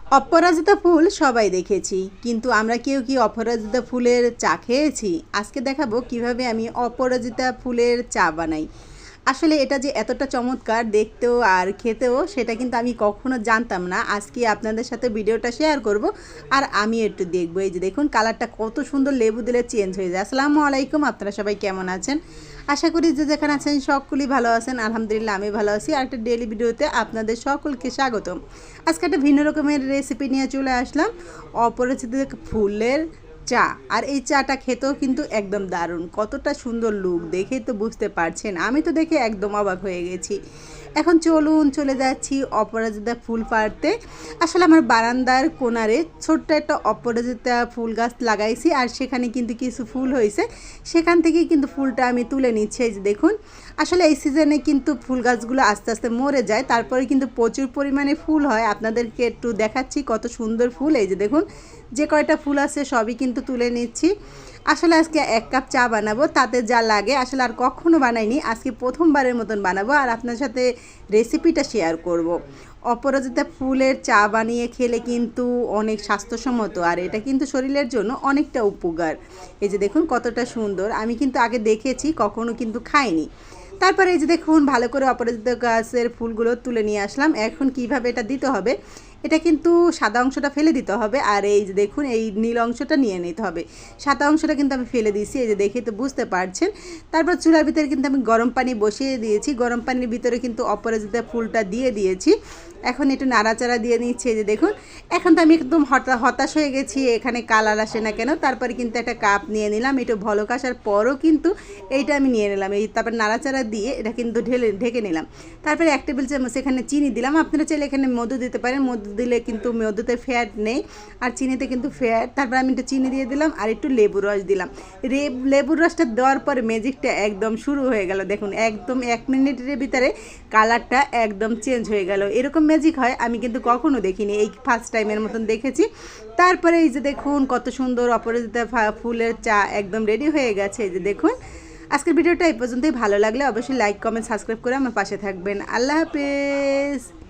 অপরাজিতা ফুল সবাই দেখেছি, কিন্তু আমরা কেউ কি অপরাজিতা ফুলের চা খেয়েছি? আজকে দেখাবো কিভাবে আমি অপরাজিতা ফুলের চা বানাই। আসলে এটা যে এতটা চমৎকার দেখতেও আর খেতেও, সেটা কিন্তু আমি কখনো জানতাম না। আজকে আপনাদের সাথে ভিডিওটা শেয়ার করব আর আমি একটু দেখবো। এই যে দেখুন কালারটা কত সুন্দর, লেবু দিলে চেঞ্জ হয়ে যায়। আসসালামু আলাইকুম, আপনারা সবাই কেমন আছেন? আশা করি যে যেখানে আছেন সকলেই ভালো আছেন। আলহামদুলিল্লাহ আমি ভালো আছি। আর একটা ডেইলি ভিডিওতে আপনাদের সকলকে স্বাগতম। আজকে একটা ভিন্ন রকমের রেসিপি নিয়ে চলে আসলাম, অপরিচিত ফুলের চা। আর এই চাটা খেতেও কিন্তু একদম দারুণ। কতটা সুন্দর লুক, দেখেই তো বুঝতে পারছেন। আমি তো দেখে একদম অবাক হয়ে গেছি। এখন চলুন চলে যাচ্ছি অপরাজিতা ফুল পাড়তে। আসলে আমার বারান্দার কোণারে ছোট্ট একটা অপরাজিতা ফুল গাছ লাগাইছি, আর সেখানে কিন্তু কিছু ফুল হয়েছে। সেখান থেকেই কিন্তু ফুলটা আমি তুলে নিচ্ছি। এই যে দেখুন, আসলে এই সিজনে কিন্তু ফুল গাছগুলো আস্তে আস্তে মরে যায়, তারপরে কিন্তু প্রচুর পরিমাণে ফুল হয়। আপনাদেরকে একটু দেখাচ্ছি কত সুন্দর ফুল। এই যে দেখুন, যে কয়টা ফুল আছে সবই কিন্তু তুলে নিচ্ছি। আসলে আজকে 1 কাপ চা বানাবো, তাতে যা লাগে আসলে আর কখনো বানাইনি, আজকে প্রথমবারের মতন বানাবো আর আপনার সাথে রেসিপিটা শেয়ার করব। অপরাজিতা ফুলের চা বানিয়ে খেলে কিন্তু অনেক স্বাস্থ্যসম্মত, আর এটা কিন্তু শরীরের জন্য অনেকটা উপকার। এই যে দেখুন কতটা সুন্দর, আমি কিন্তু আগে দেখেছি, কখনো কিন্তু খাইনি। তারপরে এই যে দেখুন ভালো করে অপরাজিতা গাছের ফুলগুলো তুলে নিয়ে আসলাম। এখন কিভাবে এটা দিতে হবে, এটা কিন্তু সাদা অংশটা ফেলে দিতে হবে, আর এই যে দেখুন এই নীল অংশটা নিয়ে নিতে হবে। সাদা অংশটা কিন্তু আমি ফেলে দিয়েছি, এই যে দেখে তো বুঝতে পারছেন। তারপর চুলার ভিতরে কিন্তু আমি গরম পানি বসিয়ে দিয়েছি, গরম পানির ভিতরে কিন্তু অপরাজিতা ফুলটা দিয়ে দিয়েছি। এখন একটু নাড়াচাড়া দিয়ে নিচ্ছে। এই যে দেখুন, এখন তো আমি একদম হতাশ হয়ে গেছি, এখানে কালার আসে না কেন। তারপরে কিন্তু একটা কাপ নিয়ে নিলাম, একটু ভলক আসার পরও কিন্তু এইটা আমি নিয়ে নিলাম। এই তারপর নাড়াচাড়া দিয়ে এটা কিন্তু ঢেকে নিলাম। তারপরে 1 টেবিল চামচ এখানে চিনি দিলাম। আপনারা চাইলে এখানে মধু দিতে পারেন, মধু দিলে কিন্তু মধুতে ফ্যাট নেই আর চিনিতে কিন্তু ফ্যাট। তারপর আমি একটু চিনি দিয়ে দিলাম আর একটু লেবুর রস দিলাম। লেবুর রসটা দেওয়ার পরে ম্যাজিকটা একদম শুরু হয়ে গেল। দেখুন একদম 1 মিনিটের ভিতরে কালারটা একদম চেঞ্জ হয়ে গেল। এরকম ম্যাজিক হয় আমি কিন্তু কখনো দেখিনি, এই ফার্স্ট টাইমের মতন দেখেছি। তারপরে এই যে দেখুন কত সুন্দর অপরাজিতা ফুলের চা একদম রেডি হয়ে গেছে। এই যে দেখুন, আজকের ভিডিওটা এই পর্যন্তই। ভালো লাগলে অবশ্যই লাইক কমেন্ট সাবস্ক্রাইব করে আমার পাশে থাকবেন। আল্লাহ হাফেজ।